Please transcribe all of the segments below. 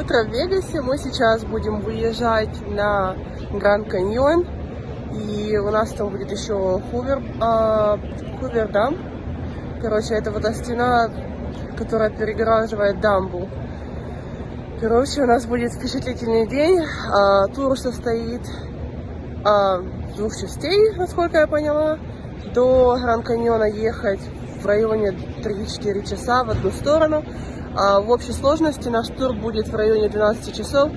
Утро в Вегасе. Мы сейчас будем выезжать на Гранд каньон. И у нас там будет еще Hoover Dam. Короче, это вот та стена, которая перегораживает дамбу. Короче, у нас будет впечатлительный день. Тур состоит из 2 частей, насколько я поняла. До Гранд каньона ехать в районе 3-4 часа в одну сторону. В общей сложности наш тур будет в районе 12 часов.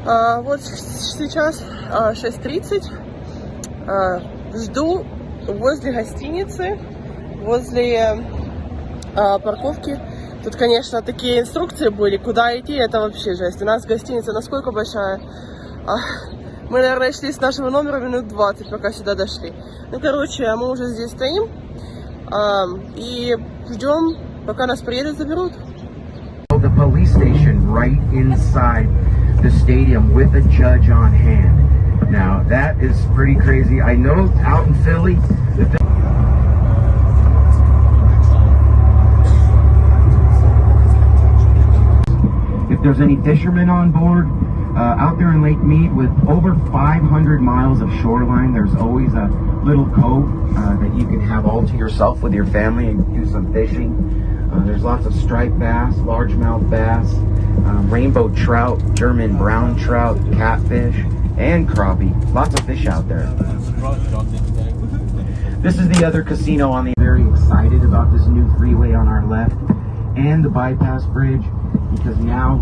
Вот сейчас 6:30. Жду возле гостиницы, возле парковки. Тут, конечно, такие инструкции были, куда идти, это вообще жесть. У нас гостиница насколько большая. Мы, наверное, шли с нашего номера минут 20, пока сюда дошли. Ну, короче, мы уже здесь стоим и ждем, пока нас приедут, заберут. The police station right inside the stadium with a judge on hand. Now that is pretty crazy. I know out in Philly, if there's any fishermen on board, out there in Lake Mead with over 500 miles of shoreline, there's always a little cove that you can have all to yourself with your family and do some fishing. There's lots of striped bass, largemouth bass, rainbow trout, German brown trout, catfish, and crappie. Lots of fish out there. This is the other casino on the... Very excited about this new freeway on our left and the bypass bridge, because now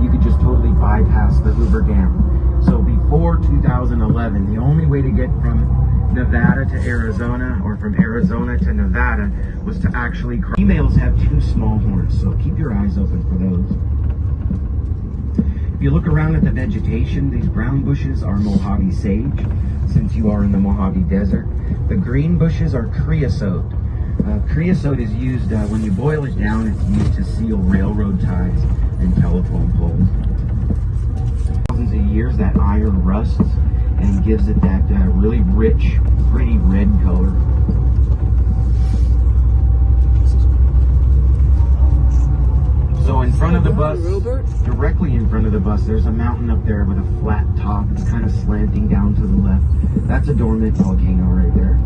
you could just totally bypass the Hoover Dam. So before 2011, the only way to get from Nevada to Arizona or from Arizona to Nevada was to actually cross. Females have 2 small horns, so keep your eyes open for those. If you look around at the vegetation, these brown bushes are Mojave sage, since you are in the Mojave Desert. The green bushes are creosote. Creosote is used, when you boil it down, it's used to seal railroad ties and telephone poles. Thousands of years, that iron rusts and gives it that really rich, pretty red color. So in front of the bus, directly in front of the bus, there's a mountain up there with a flat top. It's kind of slanting down to the left. That's a dormant volcano right there.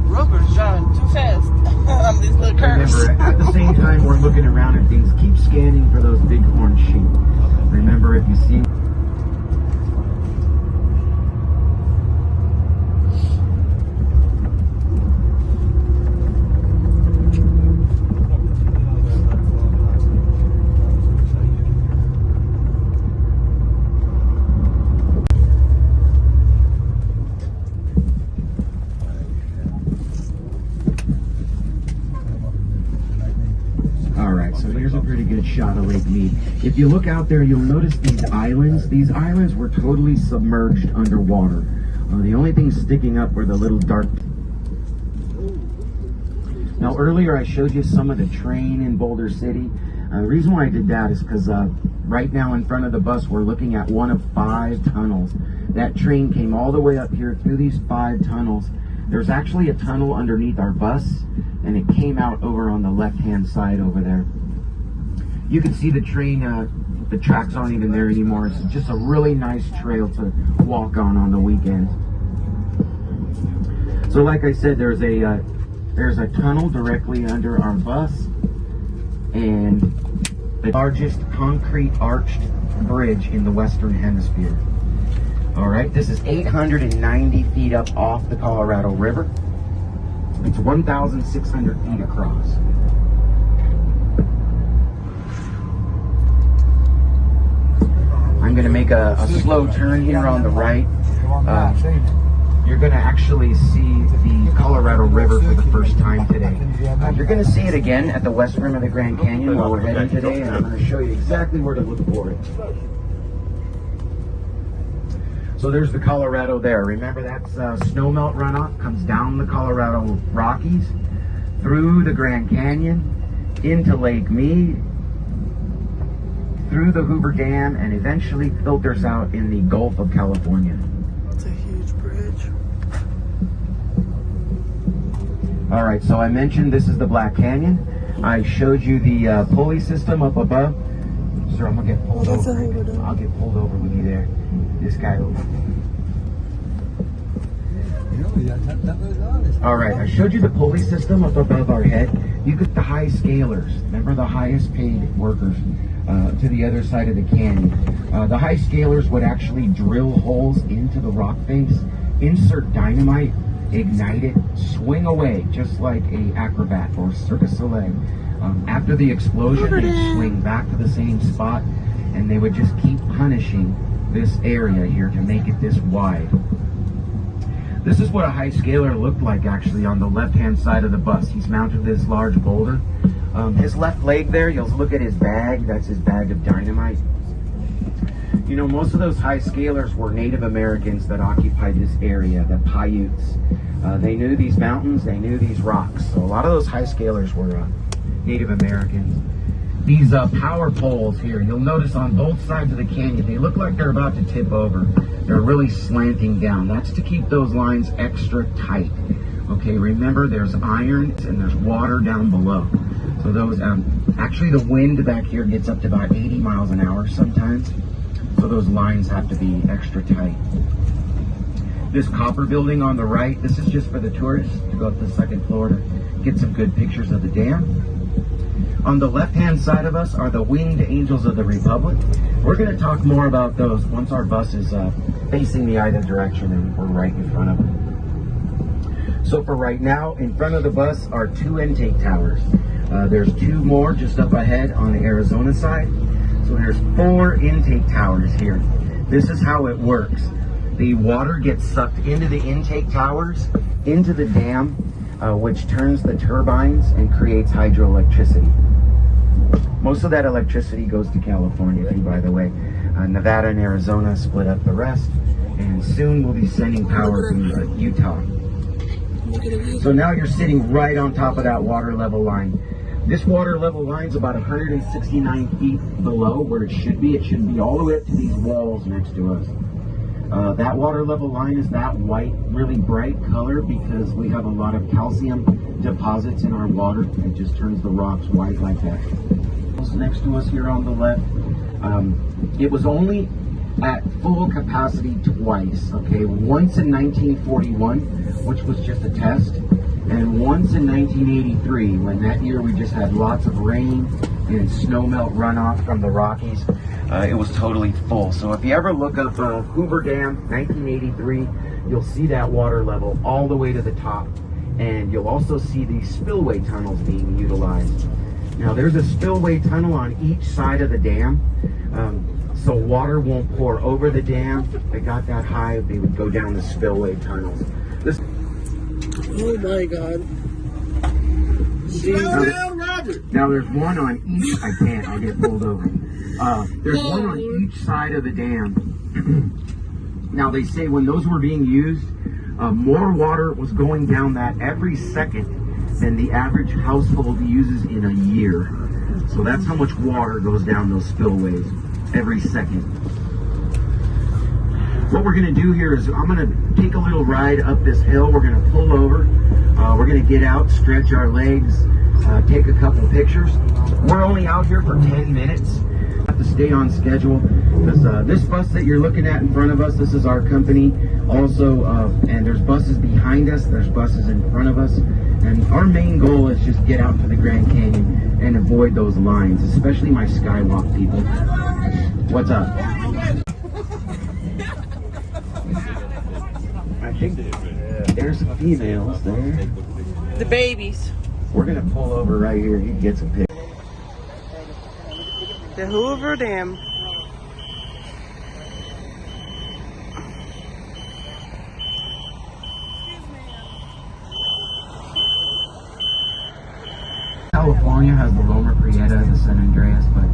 Robert's driving too fast on these little curves. Remember, at the same time we're looking around at things, keep scanning for those bighorn sheep. Remember, if you see... So here's a pretty good shot of Lake Mead. If you look out there, you'll notice these islands. These islands were totally submerged underwater. The only thing sticking up were the little dark... Now earlier I showed you some of the train in Boulder City. The reason why I did that is because right now in front of the bus we're looking at one of 5 tunnels. That train came all the way up here through these 5 tunnels. There's actually a tunnel underneath our bus, and it came out over on the left-hand side over there. You can see the train, the tracks aren't even there anymore. It's just a really nice trail to walk on the weekend. So like I said, there's a tunnel directly under our bus, and the largest concrete arched bridge in the Western Hemisphere. All right, this is 890 feet up off the Colorado River. It's 1,600 feet across. I'm going to make a slow turn here on the right. You're going to actually see the Colorado River for the first time today. You're going to see it again at the west rim of the Grand Canyon where we're heading today, and I'm going to show you exactly where to look for it. So there's the Colorado there. Remember, that's snowmelt runoff, comes down the Colorado Rockies, through the Grand Canyon, into Lake Mead, through the Hoover Dam, and eventually filters out in the Gulf of California. It's a huge bridge. All right, so I mentioned this is the Black Canyon. I showed you the pulley system up above. Sir, I'm gonna get pulled over. I'll get pulled over with you there. This guy over. All right, I showed you the pulley system up above our head. You get the high scalers. Remember the highest paid workers to the other side of the canyon. The high scalers would actually drill holes into the rock face, insert dynamite, ignite it, swing away, just like a acrobat or Cirque du Soleil. After the explosion, they'd swing back to the same spot, and they would just keep punishing this area here to make it this wide. This is what a high scaler looked like actually on the left-hand side of the bus. He's mounted this large boulder. His left leg there, you'll look at his bag. That's his bag of dynamite. You know, most of those high scalers were Native Americans that occupied this area, the Paiutes. They knew these mountains, they knew these rocks. So a lot of those high scalers were Native Americans. These power poles here, you'll notice on both sides of the canyon, they look like they're about to tip over. They're really slanting down. That's to keep those lines extra tight. Okay, remember there's iron and there's water down below. So those, actually the wind back here gets up to about 80 miles an hour sometimes. So those lines have to be extra tight. This copper building on the right, this is just for the tourists to go up to the second floor to get some good pictures of the dam. On the left-hand side of us are the Winged Angels of the Republic. We're going to talk more about those once our bus is facing the either direction and we're right in front of it. So for right now, in front of the bus are 2 intake towers. There's 2 more just up ahead on the Arizona side. So there's 4 intake towers here. This is how it works. The water gets sucked into the intake towers, into the dam, which turns the turbines and creates hydroelectricity. Most of that electricity goes to California, by the way. Nevada and Arizona split up the rest, and soon we'll be sending power to Utah. So now you're sitting right on top of that water level line. This water level line is about 169 feet below where it should be. It should be all the way up to these walls next to us. That water level line is that white, really bright color because we have a lot of calcium deposits in our water. It just turns the rocks white like that. Next to us here on the left, it was only at full capacity twice, okay? Once in 1941, which was just a test, and once in 1983, when that year we just had lots of rain and snowmelt runoff from the Rockies. It was totally full. So if you ever look up Hoover Dam, 1983, you'll see that water level all the way to the top. And you'll also see these spillway tunnels being utilized. Now there's a spillway tunnel on each side of the dam. So water won't pour over the dam. They got that high, they would go down the spillway tunnels. Oh my God. Now there's one on each, I can't, I'll get pulled over. There's one on each side of the dam. Now they say when those were being used, more water was going down that every second than the average household uses in a year. So that's how much water goes down those spillways every second. What we're going to do here is I'm going to take a little ride up this hill. We're going to pull over. We're going to get out, stretch our legs, take a couple pictures. We're only out here for 10 minutes. Have to stay on schedule because this bus that you're looking at in front of us, this is our company also, and there's buses behind us, there's buses in front of us, and our main goal is just get out to the Grand Canyon and avoid those lines, especially my skywalk people. What's up? I think there's some females there. The babies. We're gonna pull over right here. You can get some pictures. The Hoover Dam. California has the Loma Prieta, the San Andreas, but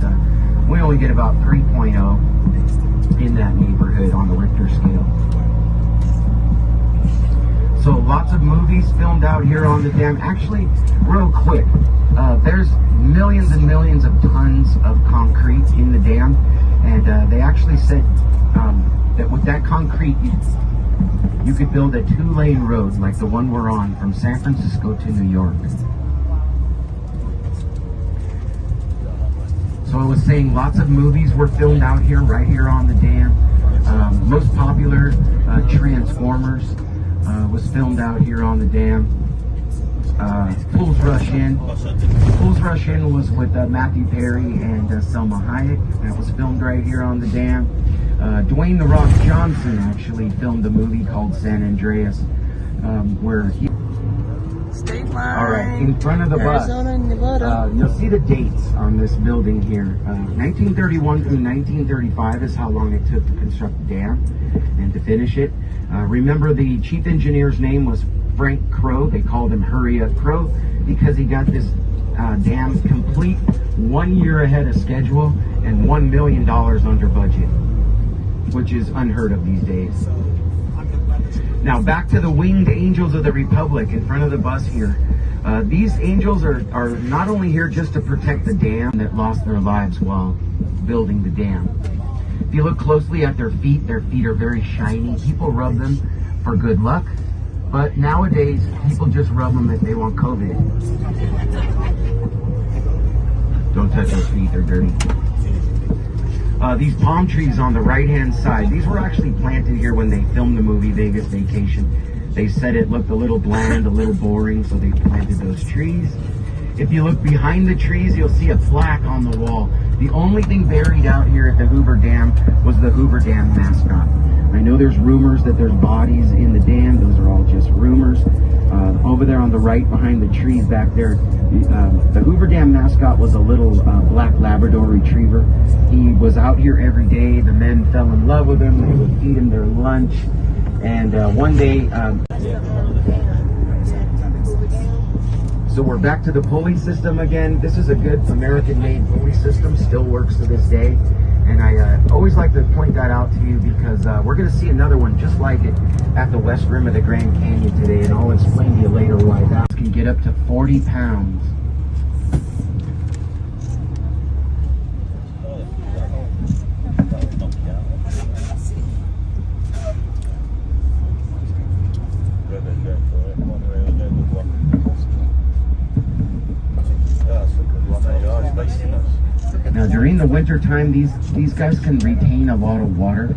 we only get about 3.0 in that neighborhood on the Richter scale. So lots of movies filmed out here on the dam. Actually, real quick, there's millions and millions of tons of concrete in the dam, and they actually said that with that concrete, you could build a 2-lane road like the one we're on from San Francisco to New York. So I was saying lots of movies were filmed out here, right here on the dam. Most popular, Transformers, was filmed out here on the dam. Fools Rush In. Fools Rush In was with Matthew Perry and Selma Hayek. That was filmed right here on the dam. Dwayne "The Rock" Johnson actually filmed a movie called San Andreas, where he... State line. All right, in front of the Arizona, bus, Nevada. you'll see the dates on this building here. 1931 through 1935 is how long it took to construct the dam and to finish it. Remember, the chief engineer's name was Frank Crow. They called him Hurry Up Crow because he got this dam complete 1 year ahead of schedule and $1 million under budget, which is unheard of these days. Now back to the winged angels of the Republic in front of the bus here. These angels are not only here just to protect the dam that lost their lives while building the dam. If you look closely at their feet are very shiny. People rub them for good luck, but nowadays people just rub them if they want COVID. Don't touch those feet, they're dirty. These palm trees on the right-hand side, these were actually planted here when they filmed the movie Vegas Vacation. They said it looked a little bland, a little boring, so they planted those trees. If you look behind the trees, you'll see a plaque on the wall. The only thing buried out here at the Hoover Dam was the Hoover Dam mascot. I know there's rumors that there's bodies in the dam. Those are all just rumors. Over there on the right, behind the trees back there, the Hoover Dam mascot was a little black Labrador retriever. He was out here every day. The men fell in love with him. They would feed him their lunch. And one day, so we're back to the pulley system again. This is a good American-made pulley system. Still works to this day. And I always like to point that out to you because we're going to see another one just like it at the west rim of the Grand Canyon today, and I'll explain to you later why that can get up to 40 pounds. Now during the winter time, these guys can retain a lot of water.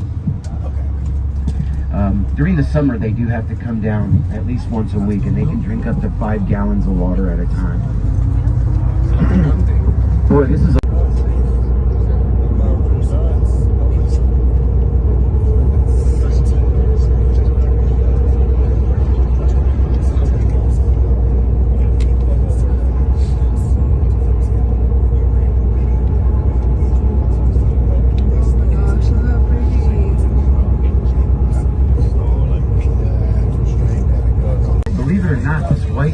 During the summer, they do have to come down at least once a week, and they can drink up to 5 gallons of water at a time. Boy, this is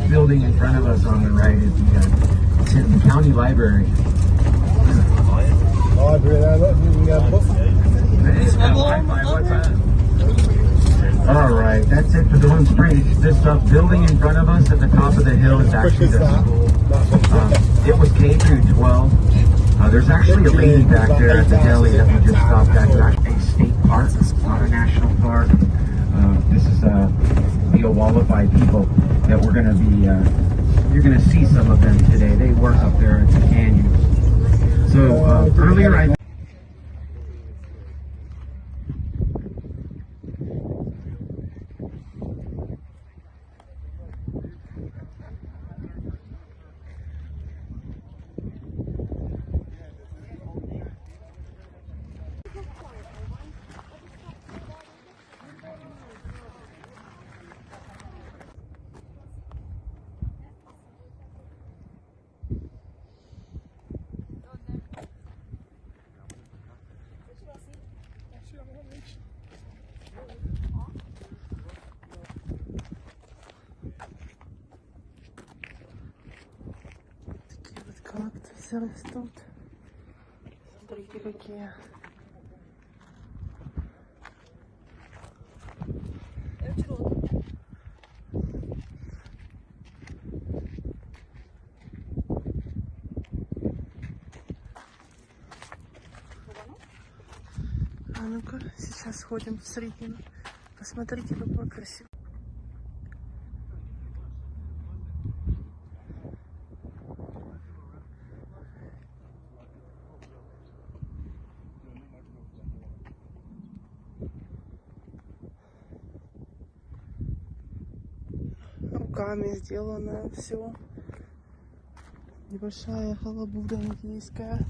building in front of us on the right is the county library. All right, that's it for Dawn Springs. This building in front of us at the top of the hill is actually the school. It was K through 12. There's actually a lady back there at the deli that we just stopped at. It's actually a state park, not a national park. This is the Owallapai people that we're going to be, you're going to see some of them today. They work up there at the canyon. So earlier I... Кактусы растут. Смотрите, какие. А ну-ка, сейчас сходим в середину. Посмотрите, какой красивый. Руками сделано все. Небольшая халабуда индийская.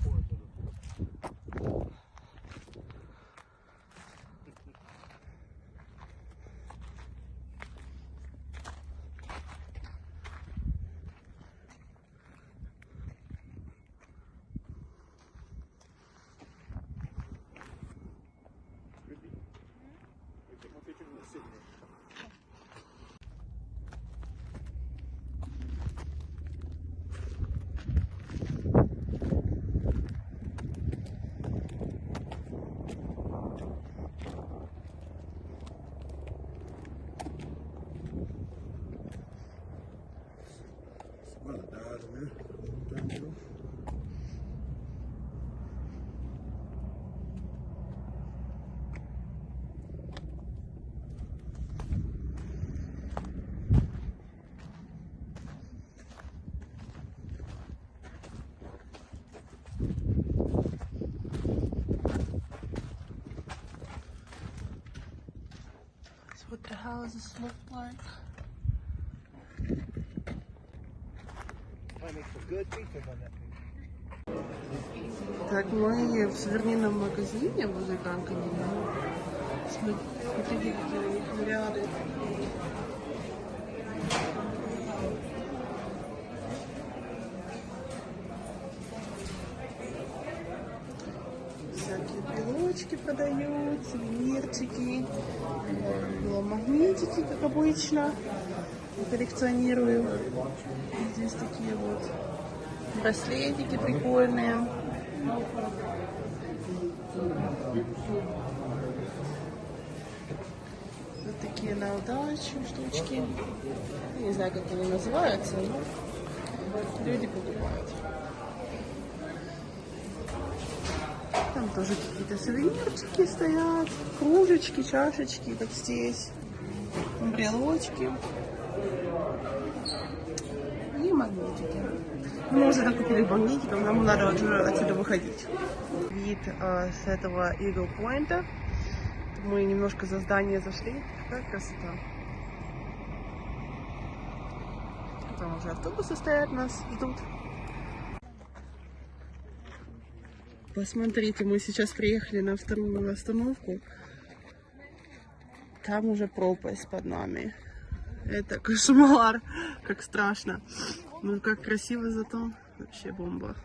What the houses look like. Так, мы в сувенирном магазине возле Гранд каньона. Смотрите, какие у них наряды. Всякие брелочки продают, сувенирчики. Магнитики, как обычно. Коллекционирую. Здесь такие вот браслетики прикольные. Вот такие на удачу штучки. Я не знаю, как они называются, но люди покупают. Там тоже какие-то сувенирчики стоят, кружечки, чашечки, как здесь, брелочки и магнитики. Мы уже накупили магнитиков, нам надо уже отсюда выходить. Вид с этого Eagle Point. Мы немножко за здание зашли. Какая красота. Там уже автобусы стоят, нас ждут. Посмотрите, мы сейчас приехали на вторую остановку. Там уже пропасть под нами. Это кошмар, как страшно. Ну как красиво зато. Вообще бомба.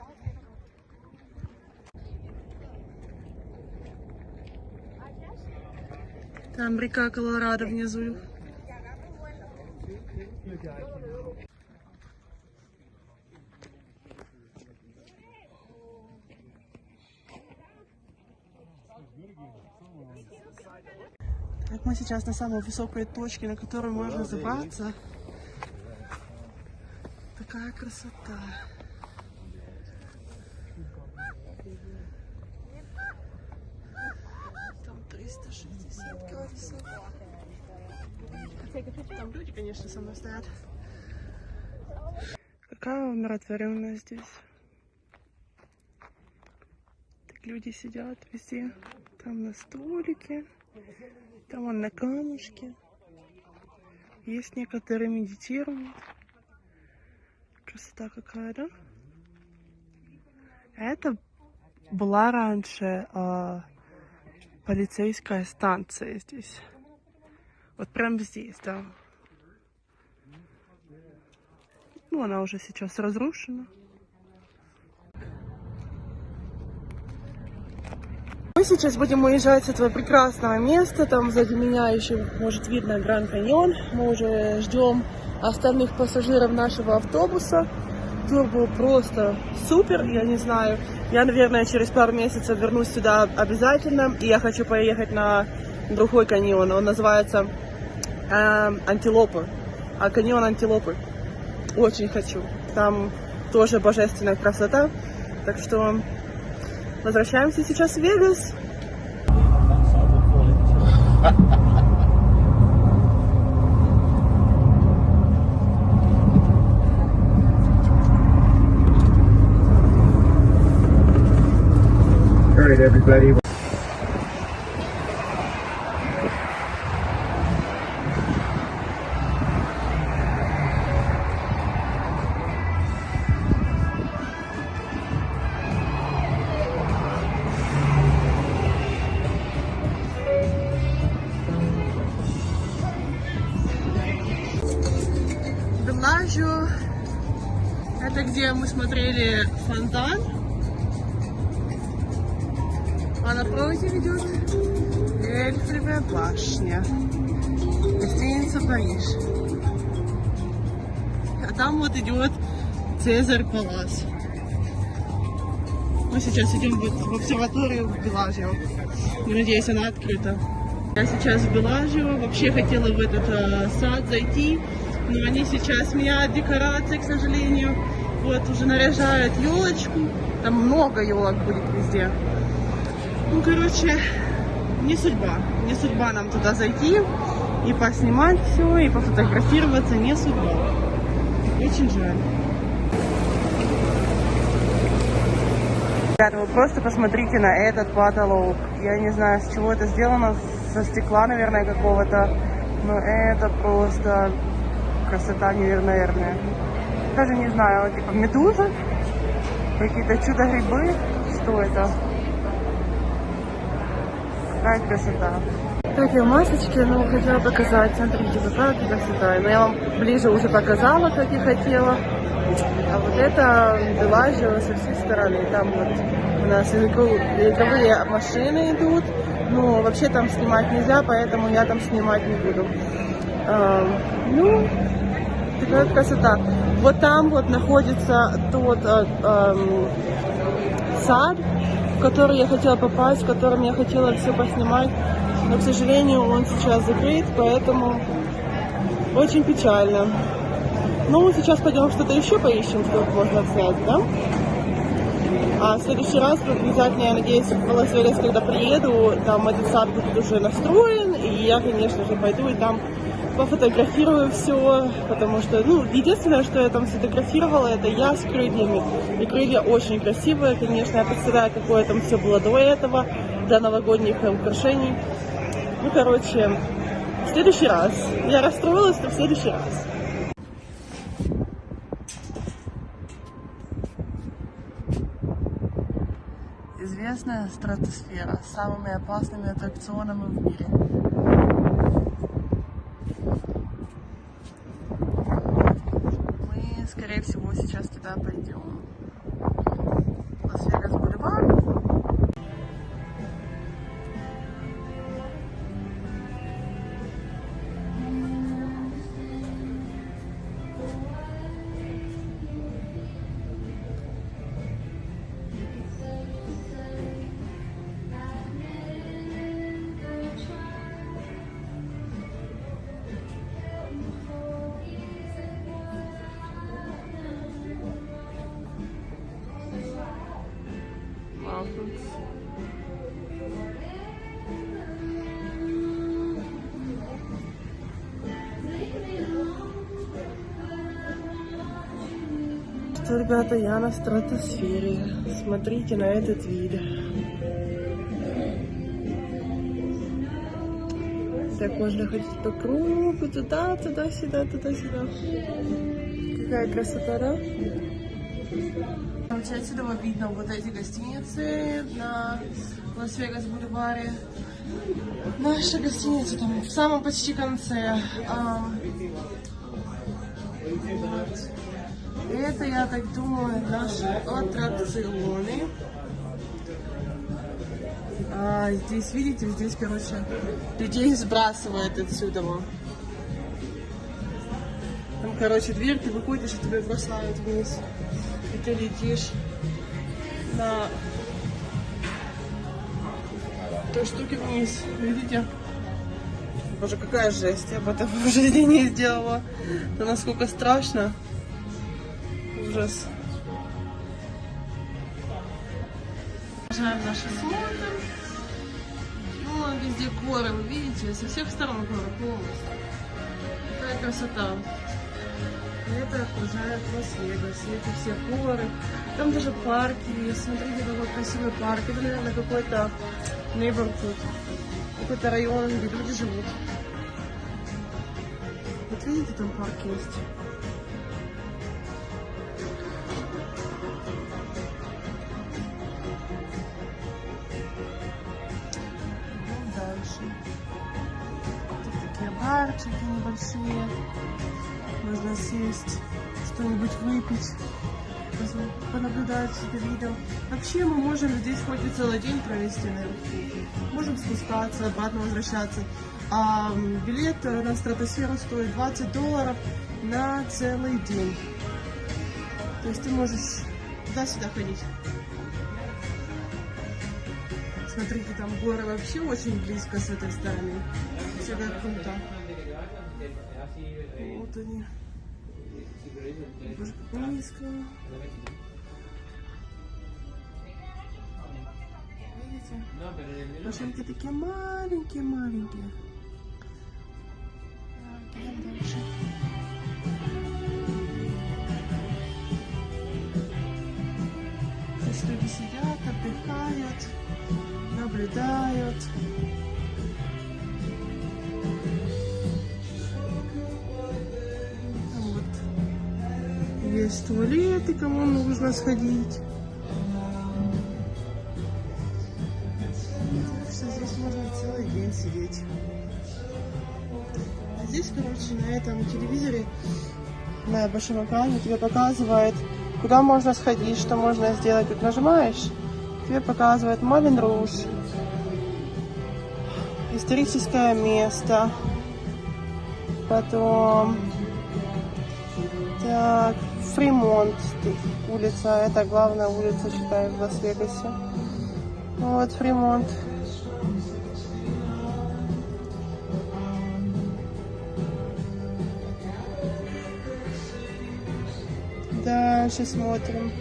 Там река Колорадо внизу. Так, мы сейчас на самой высокой точке, на которую можно забраться. Такая красота. Там 360 градусов. Там люди, конечно, со мной стоят. Какая умиротворенность здесь. Так люди сидят везде. Там на столике. Там он на камушке. Есть некоторые медитируют. Красота какая, да? Это была раньше полицейская станция здесь. Вот прям здесь, да. Ну, она уже сейчас разрушена. Мы сейчас будем уезжать с этого прекрасного места. Там сзади меня еще, может, видно Гранд каньон. Мы уже ждем остальных пассажиров нашего автобуса. Тур был просто супер, я не знаю. Я, наверное, через пару месяцев вернусь сюда обязательно. И я хочу поехать на другой каньон. Он называется Антилопы. Каньон Антилопы. Очень хочу. Там тоже божественная красота. Так что возвращаемся сейчас в Вегас. right, everybody. Это где мы смотрели фонтан, а напротив идет Эльфовая башня, гостиница Париж. А там вот идет Цезарь Палас. Мы сейчас идем в обсерваторию в Белажио. Надеюсь, она открыта. Я сейчас в Белажио. Вообще хотела в этот сад зайти, но они сейчас меняют декорации, к сожалению. Вот, уже наряжают елочку. Там много елок будет везде. Ну, короче, не судьба. Не судьба нам туда зайти и поснимать все, и пофотографироваться. Не судьба. Очень жаль. Ребята, вы просто посмотрите на этот потолок. Я не знаю, с чего это сделано. Со стекла, наверное, какого-то. Но это просто красота невероятная. Даже не знаю, типа медуза, какие-то чудо-грибы. Что это? Какая красота. Так, я в масочке, но хотела показать. Смотрите, какая красота. Но я вам ближе уже показала, как и хотела. А вот это Белажио со всей стороны. Там вот у нас легковые машины идут. Но вообще там снимать нельзя, поэтому я там снимать не буду. Ну, такая красота. Вот там вот находится тот сад, в который я хотела попасть, в котором я хотела все поснимать. Но, к сожалению, он сейчас закрыт, поэтому очень печально. Ну, сейчас пойдем что-то еще поищем, что можно снять, да? А в следующий раз, обязательно, я надеюсь, в Лас Вегас, когда приеду, там этот сад будет уже настроен, и я, конечно же, пойду и там пофотографирую все, потому что, ну, единственное, что я там сфотографировала, это я с крыльями. И крылья очень красивые, конечно, я представляю, какое там все было до этого, до новогодних украшений. Ну, короче, в следующий раз. Я расстроилась, но в следующий раз. Известная стратосфера с самыми опасными аттракционами в мире. Мы, скорее всего, сейчас туда пойдем. Лас Вегас Бульвар. Что, ребята, я на стратосфере. Смотрите на этот вид. Так можно ходить по кругу, туда, туда-сюда, туда-сюда. Какая красота, да? Отсюда видно вот эти гостиницы на Лас-Вегас бульваре. Наша гостиница там в самом почти конце. Вот. Это, я так думаю, наши аттракционы. Здесь, видите, здесь, короче, людей сбрасывает отсюда. Там, короче, дверь, ты выходишь, и тебя бросают вниз. И ты летишь на той штуке вниз. Видите? Боже, какая жесть. Я бы это в жизни не сделала. Это насколько страшно. Ужас. Продолжаем наши смотры. Ну, везде горы, вы видите, со всех сторон горы полностью. Какая красота. это окружает Лас-Вегас, эти все горы. Там даже парки есть. Смотрите, какой красивый парк. Это, наверное, какой-то neighborhood, какой-то район, где люди живут. Вот видите, там парк есть. Дальше. Тут такие барчики небольшие. Можно сесть, что-нибудь выпить, понаблюдать за видом. Вообще мы можем здесь хоть и целый день провести, наверное. Можем спускаться, обратно возвращаться. А билет на стратосферу стоит $20 на целый день. То есть ты можешь туда-сюда ходить. Смотрите, там горы вообще очень близко с этой стороны. Все как круто. Вот они. Боже, как близко. Видите? Машинки такие маленькие-маленькие. Идем дальше. Здесь люди сидят, отдыхают, наблюдают. Есть туалеты, кому нужно сходить. Так что здесь можно целый день сидеть. А здесь, короче, на этом телевизоре, на большом экране, тебе показывает, куда можно сходить, что можно сделать. Тут нажимаешь, тебе показывает Мулен Руж, историческое место. Потом... Так, Фримонт, улица, это главная улица, считаю, в Лас-Вегасе. Вот Фримонт. Дальше смотрим.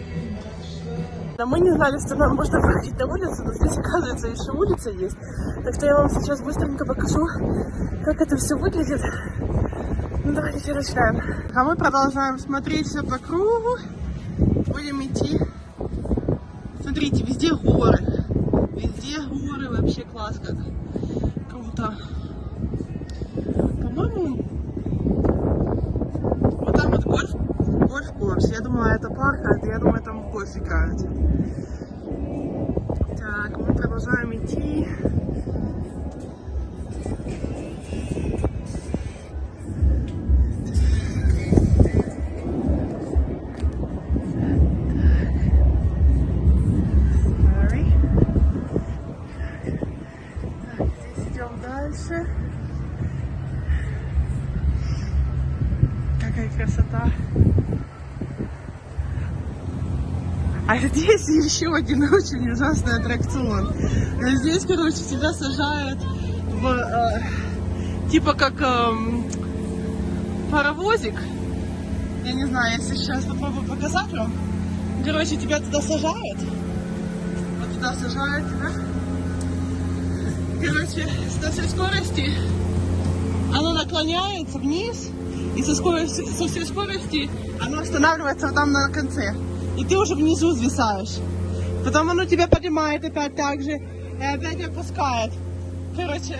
Да мы не знали, что нам можно проходить на улицу, но здесь, оказывается, еще улица есть. Так что я вам сейчас быстренько покажу, как это все выглядит. Ну, давайте начинаем. А мы продолжаем смотреть все по кругу. Будем идти. Смотрите, везде горы. Везде горы. Вообще класс как. Круто. По-моему, вот там вот гольф-курс. Я думала, это парк, а я думаю, там в гольф играют. Так, мы продолжаем идти. Какая красота. А здесь еще один очень ужасный аттракцион. Здесь, короче, тебя сажают в типа как паровозик. Я не знаю, если сейчас попробую показать вам. Короче, тебя туда сажают. Вот туда сажают тебя. Короче, на всей скорости оно наклоняется вниз, и со всей скорости оно останавливается вот там на конце. И ты уже внизу зависаешь. Потом оно тебя поднимает опять так же, и опять опускает. Короче,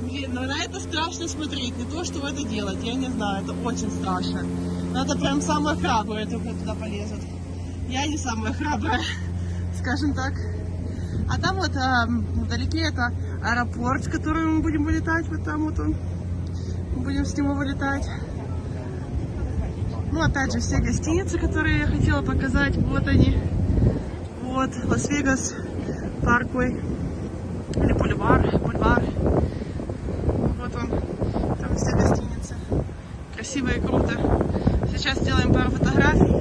блин, ну на это страшно смотреть, не то, что в это делать, я не знаю, это очень страшно. Но это прям самое храброе, только туда полезут. Я не самая храбрая, скажем так. А там вот вдалеке это аэропорт, с которым мы будем вылетать. Вот там вот он. Мы будем с него вылетать. Ну, опять же, все гостиницы, которые я хотела показать. Вот они. Вот, Лас-Вегас, Парквей. Или Бульвар. Вот он. Там все гостиницы. Красиво и круто. Сейчас сделаем пару фотографий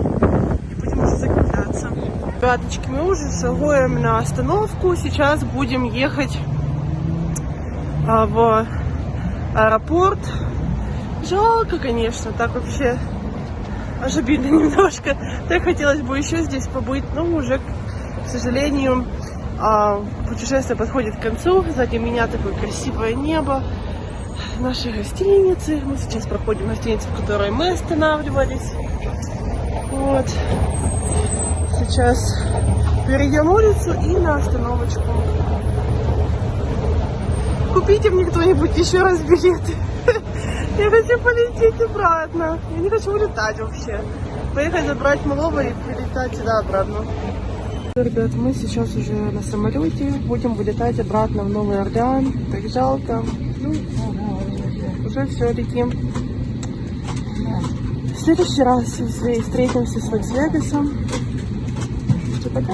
и будем уже закругляться. Ребяточки, мы уже заходим на остановку. Сейчас будем ехать в аэропорт. Жалко, конечно, так вообще аж обидно немножко. Так хотелось бы еще здесь побыть, но уже, к сожалению, путешествие подходит к концу. Сзади меня такое красивое небо. нашей гостиницы. Мы сейчас проходим гостиницу, в которой мы останавливались. Вот. Сейчас перейдем улицу и на остановочку. Купите мне кто-нибудь еще раз билеты. Я хочу полететь обратно. Я не хочу улетать вообще. Поехать забрать малого и прилетать сюда обратно. Ребят, мы сейчас уже на самолете. Будем вылетать обратно в Новый Орлеан. Так жалко. Ну, уже все, летим. В следующий раз встретимся с Лас Вегасом. Пока.